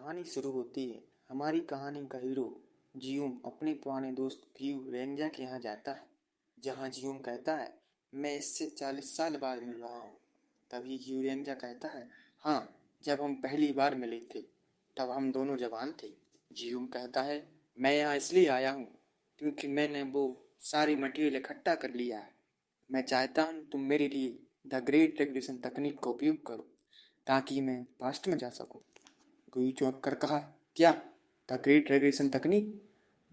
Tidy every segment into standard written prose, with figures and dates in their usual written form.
कहानी शुरू होती है। हमारी कहानी का हीरो जियूम अपने पुराने दोस्त क्यू रेंजा के यहाँ जाता है, जहाँ जियूम कहता है, मैं इससे 40 साल बाद मिल रहा हूँ। तभी क्यू रेंजा कहता है, हाँ, जब हम पहली बार मिले थे तब हम दोनों जवान थे। जियूम कहता है, मैं यहाँ इसलिए आया हूँ क्योंकि मैंने वो सारी मटेरियल इकट्ठा कर लिया है। मैं चाहता हूँ तुम मेरे लिए द ग्रेट रेगुलेशन तकनीक का उपयोग करो ताकि मैं पास्ट में जा सकूँ। कोई चौंक कर कहा, क्या? द ग्रेट रेगुलेशन तकनीक?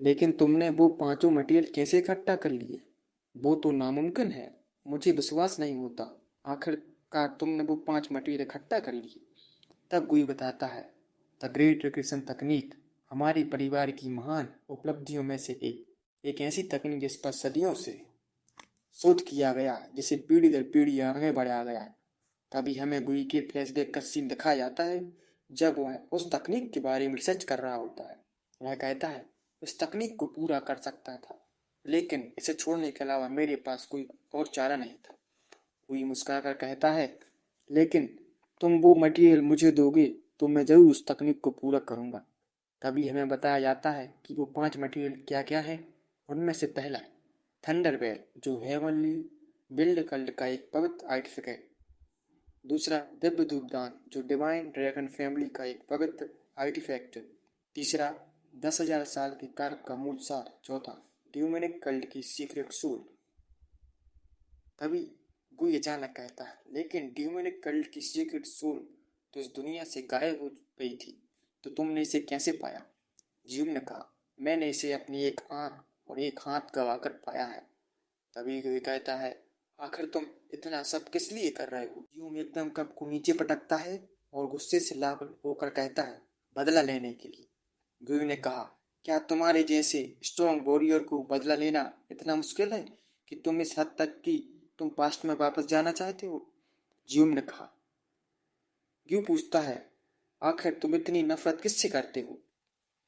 लेकिन तुमने वो पांचों मटेरियल कैसे इकट्ठा कर लिए? वो तो नामुमकिन है। मुझे विश्वास नहीं होता। आखिरकार तुमने वो 5 मटेरियल इकट्ठा कर लिए। तब कोई बताता है, द ग्रेट रेगुलेशन तकनीक हमारे परिवार की महान उपलब्धियों में से एक ऐसी तकनीक जिस पर सदियों से शोध किया गया, जिसे पीढ़ी दर पीढ़ी आगे बढ़ाया गया है। तभी हमें गुई के फ्लैशबैक का सीन दिखाया जाता है जब वह उस तकनीक के बारे में रिसर्च कर रहा होता है। वह कहता है, इस तकनीक को पूरा कर सकता था, लेकिन इसे छोड़ने के अलावा मेरे पास कोई और चारा नहीं था। गुई मुस्कुराकर कहता है, लेकिन तुम वो मटेरियल मुझे दोगे तो मैं जरूर उस तकनीक को पूरा करूंगा। तभी हमें बताया जाता है कि वो 5 मटेरियल क्या क्या है। उनमें से पहला थंडरबेल, जो हेवनली बिल्ड कल्ट का एक पवित्र आर्टिफैक्ट है। दूसरा दिव्य धूपदान, जो डिवाइन ड्रैगन फैमिली का एक पवित्र आर्टिफैक्ट है। तीसरा 10,000 साल के कार्य का मूल सार। चौथा ड्यूमेनिक कल्ट की सीक्रेट सूल। तभी गुई अचानक कहता है, लेकिन ड्यूमेनिक कल्ट की सीक्रेट सूल तो इस दुनिया से गायब हो गई थी, तो तुमने इसे कैसे पाया? जीव ने कहा, मैंने इसे अपनी एक आंख और एक हाथ गवाकर पाया है। तभी कोई कहता है, आखिर तुम इतना सब किस लिए कर रहे हो? यूं एकदम कप को नीचे पटकता है और गुस्से से लाल होकर कहता है, बदला लेने के लिए। गुरु ने कहा, क्या तुम्हारे जैसे स्ट्रॉन्ग वॉरियर को बदला लेना इतना मुश्किल है कि तुम इस हद तक कि तुम पास्ट में वापस जाना चाहते हो? ज्यूम ने कहा, क्यों पूछता है, आखिर तुम इतनी नफरत किससे करते हो?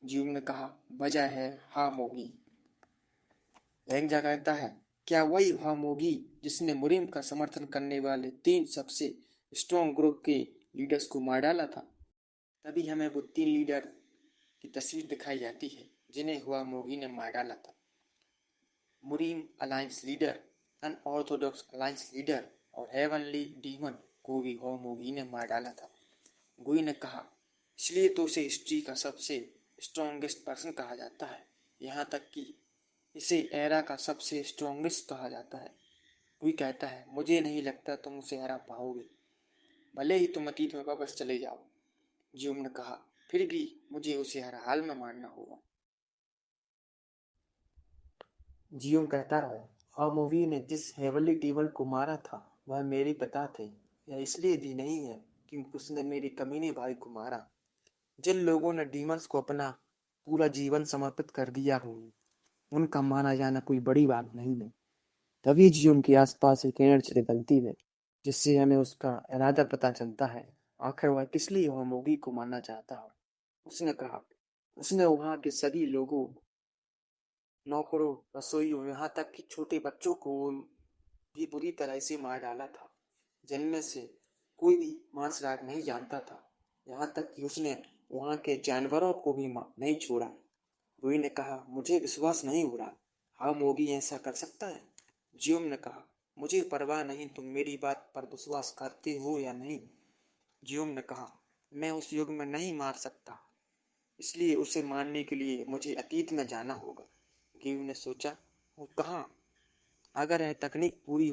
ज्यूम ने कहा, वजह है हामोगी। रेंजा कहता है, क्या वही हम होगी जिसने मुरीम का समर्थन करने वाले 3 सबसे स्ट्रॉन्ग ग्रुप के लीडर्स को मार डाला था? तभी हमें वो 3 लीडर की तस्वीर दिखाई जाती है जिन्हें हुआ मोगी ने मार डाला था। Murim alliance leader, unorthodox alliance leader और हेवनली डीमन को भी हुआ मोगी ने मार डाला था। गुई ने कहा, इसलिए तो उसे हिस्ट्री का सबसे स्ट्रॉन्गेस्ट पर्सन कहा जाता है, यहाँ तक कि इसे एरा का सबसे स्ट्रॉन्गेस्ट कहा जाता है। कोई कहता है, मुझे नहीं लगता तुम उसे हरा पाओगे, भले ही तुम अतीत में वापस चले जाओ। ज्यूम ने कहा, फिर भी मुझे उसे हर हाल में मारना होगा। जियोम कहता है, हामोवी ने जिस हेवनली डीमन को मारा था वह मेरे पिता थे। यह इसलिए भी नहीं है क्योंकि उसने मेरे कमीने भाई को मारा। जिन लोगों ने डीमंस को अपना पूरा जीवन समर्पित कर दिया हो, उनका माना जाना कोई बड़ी बात नहीं है। तभी जियोम के आसपास एक एनर्जी निकलती है, जिससे हमें उसका इरादा पता चलता है। आखिर वह किस लिए होमोगी को मारना चाहता हो? उसने कहा, उसने वहां के सभी लोगों, नौकरों, रसोइयों, यहाँ तक कि छोटे बच्चों को भी बुरी तरह से मार डाला था, जिनमें से कोई भी मांसराग नहीं जानता था। यहाँ तक कि उसने वहां के जानवरों को भी नहीं छोड़ा। रूई ने कहा, मुझे विश्वास नहीं हो रहा, हाँ मोगी ऐसा कर सकता है? जियोम ने कहा, मुझे परवाह नहीं तुम मेरी बात पर विश्वास करते हो या नहीं। जियोम ने कहा, मैं उस युग में नहीं मार सकता, इसलिए उसे मारने के लिए मुझे अतीत में जाना होगा। गिव ने सोचा, वो कहाँ? अगर यह तकनीक पूरी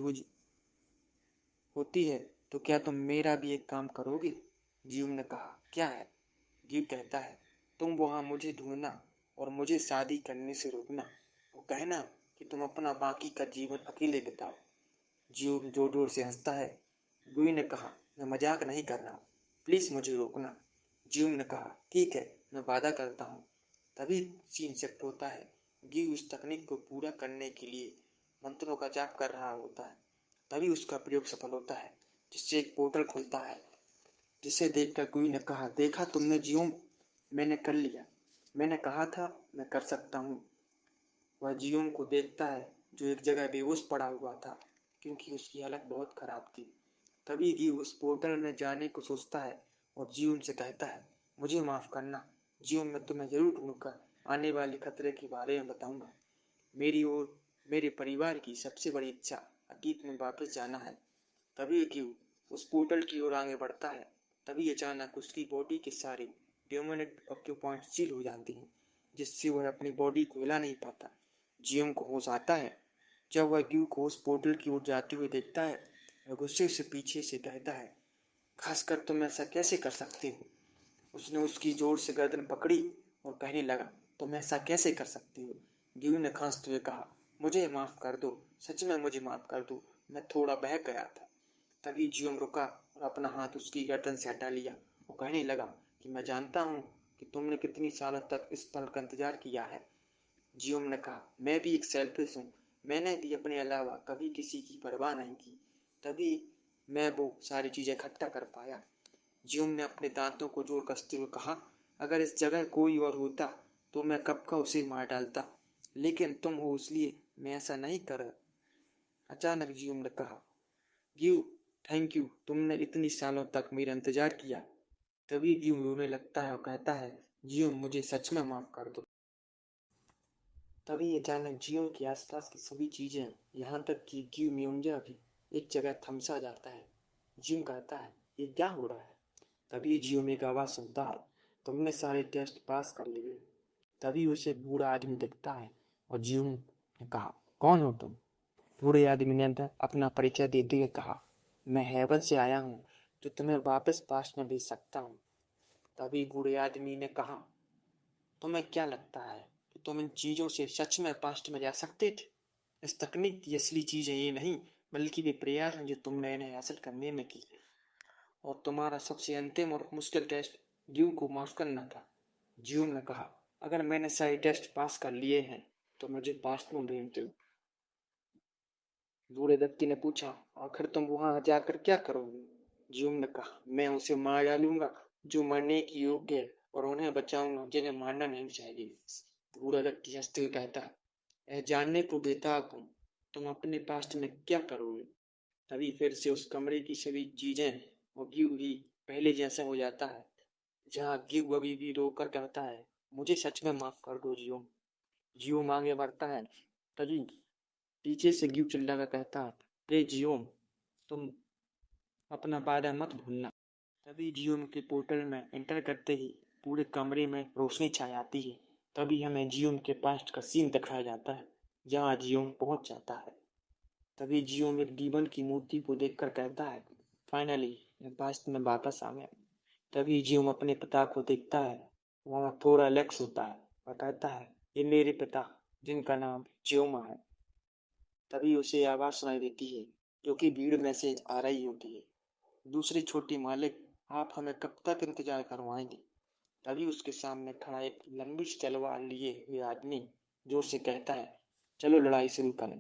होती है तो क्या तुम मेरा भी एक काम करोगे? जीव ने कहा, क्या है? गिव कहता है, तुम वहां मुझे ढूंढना और मुझे शादी करने से रोकना, वो कहना कि तुम अपना बाकी का जीवन अकेले बिताओ। जीव जोर जोर से हंसता है। गुई ने कहा, मैं मजाक नहीं कर रहा, प्लीज मुझे रोकना। जीव ने कहा, ठीक है, मैं वादा करता हूँ। तभी सीन शिफ्ट होता है। गिव उस तकनीक को पूरा करने के लिए मंत्रों का जाप कर रहा होता है। तभी उसका प्रयोग सफल होता है, जिससे एक पोर्टल खुलता है, जिसे देखकर गुई ने कहा, देखा तुमने जियोम, मैंने कर लिया, मैंने कहा था मैं कर सकता हूँ। वह जियोम को देखता है जो एक जगह बेहोश पड़ा हुआ था क्योंकि उसकी हालत बहुत खराब थी। तभी गिव उस पोर्टल में जाने को सोचता है और जियोम से कहता है, मुझे माफ करना जियो, मैं तुम्हें जरूर ढूंढकर आने वाले खतरे के बारे में बताऊंगा। मेरी और मेरे परिवार की सबसे बड़ी इच्छा अतीत में वापस जाना है। तभी क्यों उस पोर्टल की ओर आगे बढ़ता है, तभी अचानक उसकी बॉडी के सारे ड्यूमिनेट ऑक्यूपॉइंट सील हो जाती हैं, जिससे वह अपनी बॉडी को हिला नहीं पाता। जियम को होश आता है जब वह ग्यू को उस पोर्टल की ओर जाते हुए देखता है। वह गुस्से से पीछे से कहता है, खासकर तुम ऐसा कैसे कर सकते हो। उसने उसकी जोर से गर्दन पकड़ी और कहने लगा, तुम ऐसा कैसे कर सकते हो। ग्यू ने खांसते हुए कहा, मुझे माफ कर दो, सच में मुझे माफ कर दो, मैं थोड़ा बहक गया था। तभी जियोम रुका और अपना हाथ उसकी गर्दन से हटा लिया। वो कहने लगा कि मैं जानता हूँ कि तुमने कितनी सालों तक इस पल का इंतजार किया है। जियोम ने कहा, मैं भी एक सेल्फिश हूँ, मैंने भी अपने अलावा कभी किसी की परवाह नहीं की, तभी मैं वो सारी चीजें इकट्ठा कर पाया। जियोम ने अपने दांतों को जोर कसते हुए कहा, अगर इस जगह कोई और होता तो मैं कब का उसे मार डालता, लेकिन तुम हो इसलिए मैं ऐसा नहीं कर। अचानक जियोम ने कहा, गिव, थैंक यू, तुमने इतनी सालों तक मेरा इंतजार किया। तभी गिव रोने लगता है और कहता है, जियो मुझे सच में माफ कर दो। तभी अचानक जियो के आसपास की सभी चीजें, यहाँ तक कि गिव म्यूंजा भी एक जगह थमसा जाता है। जियो कहता है, ये क्या हो रहा है। तभी जियो में एक आवाज सुनता है, तुमने सारे टेस्ट पास कर लिए। तभी उसे बूढ़ा आदमी दिखता है और जियो ने कहा, कौन हो तुम। बूढ़े आदमी ने अपना परिचय देते हुए कहा, मैं हेवन से आया हूँ जो तुम्हें वापस पास्ट में भेज सकता हूँ। तभी बूढ़े आदमी ने कहा, तुम्हें क्या लगता है कि तुम इन चीजों से सच में पास्ट में जा सकते थे। इस तकनीक की असली चीजें ये नहीं, बल्कि वे प्रयास हैं जो तुमने इन्हें हासिल करने में की। और तुम्हारा सबसे अंतिम और मुश्किल टेस्ट ड्यू को माफ करना था। ड्यू ने कहा, अगर मैंने सारे टेस्ट पास कर लिए हैं तो मुझे पास्ट में भेज दो। बूढ़े व्यक्ति ने पूछा, आखिर तुम वहां जाकर क्या करोगे। ज्यूम ने कहा, मैं उसे मार डालूंगा जो मरने की योग्य है, और उन्हें बचाऊंगा जिन्हें मारना नहीं चाहिए। बूढ़ा व्यक्ति हंसते हुए कहता, यह जानने को बेताब हूँ, तुम अपने पास्ट में क्या करोगे। तभी फिर से उस कमरे की सभी चीजें और व्यू भी पहले जैसा हो जाता है, जहाँ गिव अभी भी रोकर कहता है, मुझे सच में माफ कर दो जियो। जियो आगे बढ़ता है। तभी पीछे से गिव चिल्ला कर कहता है, अरे जियो, तुम अपना वादा मत भूलना। तभी जियो के पोर्टल में एंटर करते ही पूरे कमरे में रोशनी छा जाती है। तभी हमें जियो के पास्ट का सीन दिखाया जाता है, जहाँ जियो पहुंच जाता है। तभी जियो एक डीमन की मूर्ति को देखकर कहता है, फाइनली मैं पास्ट में वापस आ गया। तभी जियो अपने पिता को देखता है, वहाँ थोड़ा रिलैक्स होता है और कहता है, ये मेरे पिता जिनका नाम जियोमा है। तभी उसे आवाज सुनाई देती है, जो कि भीड़ में से आ रही होती है, दूसरी छोटी मालिक, आप हमें कब तक इंतजार करवाएंगे। तभी उसके सामने खड़ा एक लंबी सी तलवार लिए हुए आदमी जोर से कहता है, चलो लड़ाई शुरू करें।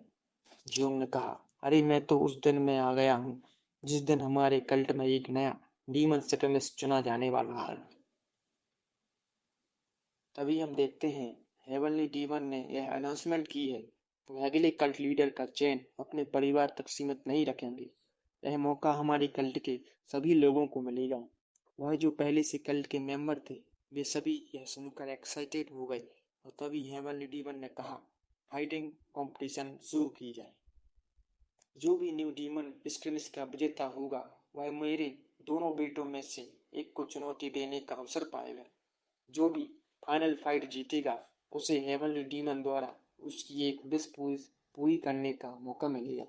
जियोंग ने कहा, अरे मैं तो उस दिन में आ गया हूँ जिस दिन हमारे कल्ट में एक नया डीमन सेटलिस्ट चुना जाने वाला है। तभी हम देखते हैं हेवनली डीमन ने यह अनाउंसमेंट की है, तो अगले कल्ट लीडर का चयन अपने परिवार तक सीमित नहीं रखेंगे। यह मौका हमारे कल्ट के सभी लोगों को मिलेगा। वह जो पहले से कल्ट के मेंबर थे, वे सभी यह सुनकर एक्साइटेड हो गए। और तभी हेवनली डीमन ने कहा, फाइटिंग कंपटीशन शुरू की जाए। जो भी न्यू डीमन इस क्विज का विजेता होगा, वह मेरे दोनों बेटों में से एक को चुनौती देने का अवसर पाएगा। जो भी फाइनल फाइट जीतेगा, उसे हेवनली डीमन द्वारा उसकी एक विश पूरी करने का मौका मिलेगा।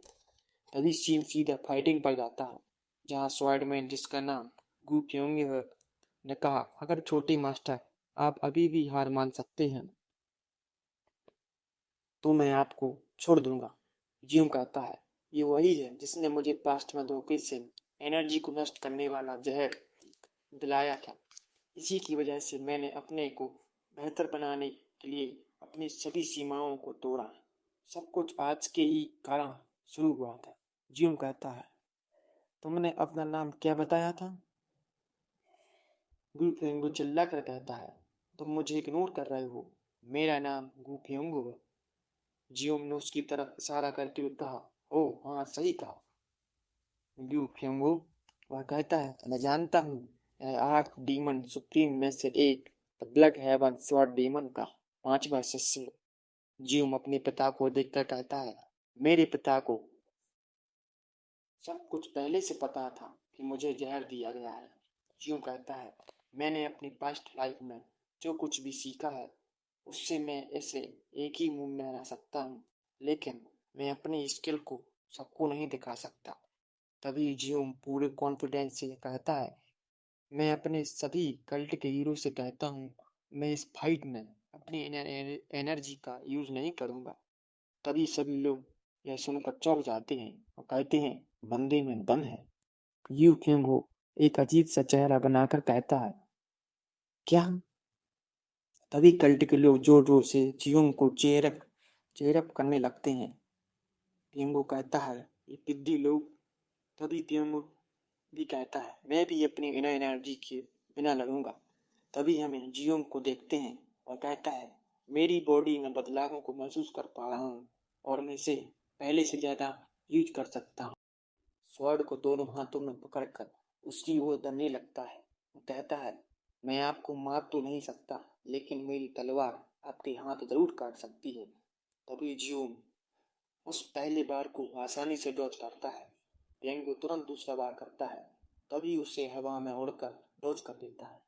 तभी सीन सीधा फाइटिंग पर जाता है, जहाँ स्वॉर्डमैन, जिसका नाम गु प्योंग है, ने कहा, अगर छोटे मास्टर आप अभी भी हार मान सकते हैं तो मैं आपको छोड़ दूंगा। जियो कहता है, ये वही है जिसने मुझे पास्ट में धोखे से एनर्जी को नष्ट करने वाला जहर दिलाया था। इसी की वजह से मैंने अपने को बेहतर बनाने के लिए अपनी सभी सीमाओं को तोड़ा। सब कुछ आज के ही कारण शुरू हुआ था। जियो कहता है, तुमने अपना नाम क्या बताया था। गु फेंगू चिल्ला कर कहता है, तुम मुझे इग्नोर कर रहे हो, मेरा नाम गु फेंगू है। जियो ने उसकी तरफ इशारा करते हुए कहा, ओह हाँ, सही कहा गु फेंगू। वह कहता है, मैं जानता हूँ आठ डीमन सुप्रीम में से एक ब्लैक हेवन स्वॉर्ड डीमन का पांचवा शिष्य जियोम अपने पिता को देखकर कहता है, मेरे पिता को सब कुछ पहले से पता था कि मुझे जहर दिया गया है। जियोम कहता है, मैंने अपनी पास्ट लाइफ में जो कुछ भी सीखा है उससे मैं इसे एक ही मुंह में रह सकता हूँ, लेकिन मैं अपनी स्किल को सबको नहीं दिखा सकता। तभी जियोम पूरे कॉन्फिडेंस से कहता है, मैं अपने सभी कल्ट के हीरो से कहता हूँ, मैं इस फाइट में अपनी एनर्जी का यूज नहीं करूँगा। तभी सभी लोग यह सुनकर चौंक जाते हैं और कहते हैं, बंदे में दम है। यू किंग हो एक अजीब सा चेहरा बनाकर कहता है, क्या? तभी कल्ट के लोग जोर जोर से जियोंग को चेयरअप करने लगते हैं। पिंगो कहता है, ये टिड्डी लोग। तभी पिंगो भी कहता है, मैं भी अपनी इनर एनर्जी के बिना लड़ूंगा। तभी हमें जियोंग को देखते हैं और कहता है, मेरी बॉडी में बदलावों को महसूस कर पा रहा हूँ और मैं इसे पहले से ज्यादा यूज कर सकता हूँ। स्वॉर्ड को दोनों हाथों में पकड़कर उसकी ओर धरने लगता है। वो कहता है, मैं आपको मार तो नहीं सकता, लेकिन मेरी तलवार आपके हाथ जरूर काट सकती है। तभी जियोंग उस पहले बार को आसानी से डॉज करता है। पेंगो तुरंत दूसरा बार करता है, तभी उसे हवा में उड़कर डॉज कर देता है।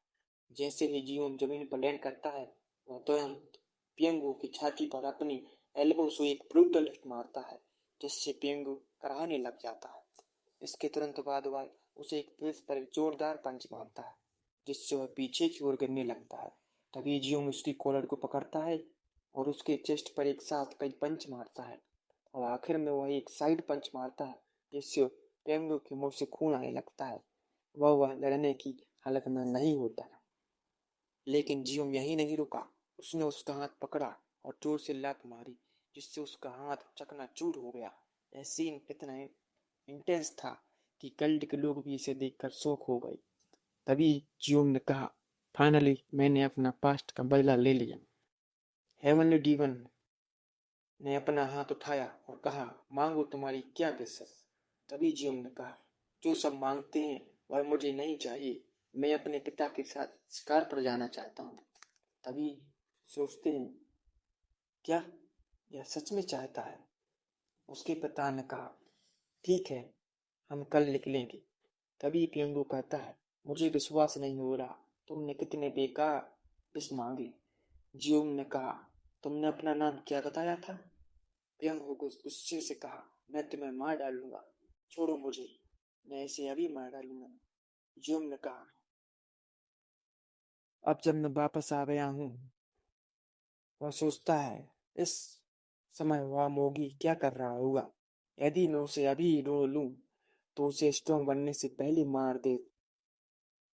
जैसे ही जियोंग जमीन पर लैंड करता है, वह तुरंत पेंगो की छाती पर अपनी एल्बो से एक ब्रूटल हिट मारता है, जिससे पेंगो कराहने लग जाता है। इसके तुरंत बाद वह उसे एक फेस पर जोरदार पंच मारता है, जिससे वह पीछे की ओर गिरने लगता है। तभी जियोंग उसकी कॉलर को पकड़ता है और उसके चेस्ट पर एक साथ कई पंच मारता है और आखिर में वह एक साइड पंच मारता है, जिससे पेंगो के मुंह से खून आने लगता है। वह लड़ने की हालत में नहीं होता। लेकिन जियोंग यहीं नहीं रुका। उसने उसका हाथ पकड़ा और जोर से लात मारी, जिससे उसका हाथ चकनाचूर हो गया। यह सीन इतना इंटेंस था कि कल्ट के लोग भी इसे देखकर शॉक हो गए। तभी जियोंग ने कहा, फाइनली मैंने अपना पास्ट का बदला ले लिया। हेवनली डीवन ने अपना हाथ उठाया और कहा, मांगो तुम्हारी क्या विश है। तभी जियोंग ने कहा, जो सब मांगते हैं वह मुझे नहीं चाहिए। मैं अपने पिता के साथ शिकार पर जाना चाहता हूँ। तभी सोचते हैं, क्या यह सच में चाहता है? उसके पिता ने कहा, ठीक है, हम कल निकलेंगे। तभी पेंगो कहता है, मुझे विश्वास नहीं हो रहा, तुमने कितने बेकार विश मांगे। जियोंग ने कहा, तुमने अपना नाम क्या बताया था? पेंगो को गुस्से से कहा, मैं तुम्हें मार डालूंगा, छोड़ो मुझे, मैं इसे अभी मार डालूंगा। जियोंग ने कहा, अब जब मैं वापस आ गया हूँ। वह सोचता है, इस समय वह मोगी क्या कर रहा होगा। यदि मैं उसे अभी ढूंढ लूं तो उसे स्ट्रांग बनने से पहले मार दे,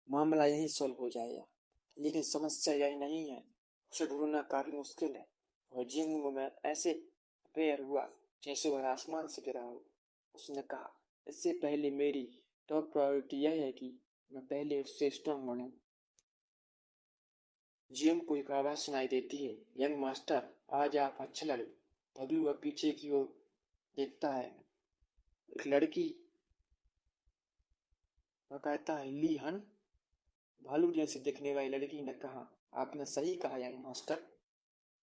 मामला यही सॉल्व हो जाएगा। लेकिन समस्या यही नहीं है, उसे ढूंढना काफी मुश्किल है। और जिंग में ऐसे अफेयर हुआ जैसे वह आसमान से गिरा हो। उसने कहा, इससे पहले मेरी टॉप प्रायोरिटी यह है कि मैं पहले उससे स्ट्रांग बनूं। जिम को एक आवाज सुनाई देती है, यंग मास्टर, आज आप अच्छा लड़े। तभी वह पीछे की ओर देखता है, एक लड़की। वह कहता है, ली हन। भालू जैसे दिखने वाली लड़की ने कहा, आपने सही कहा यंग मास्टर।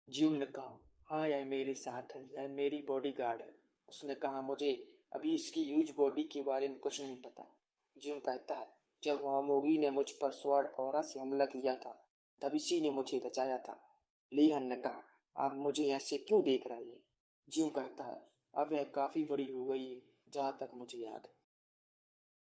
जिम ने कहा, हाँ यह मेरे साथ है, यह मेरी बॉडी गार्ड है। उसने कहा, मुझे अभी इसकी ह्यूज बॉडी के बारे में कुछ नहीं पता। जिम कहता है, जब मोगी ने मुझ पर स्वॉर्ड ऑरा से हमला किया था, तब इसी ने मुझे बचाया था। लीहन ने कहा, आप मुझे ऐसे क्यों देख रहे हैं? जिम कहता है, अब यह काफी बड़ी हो गई है, जहाँ तक मुझे याद है।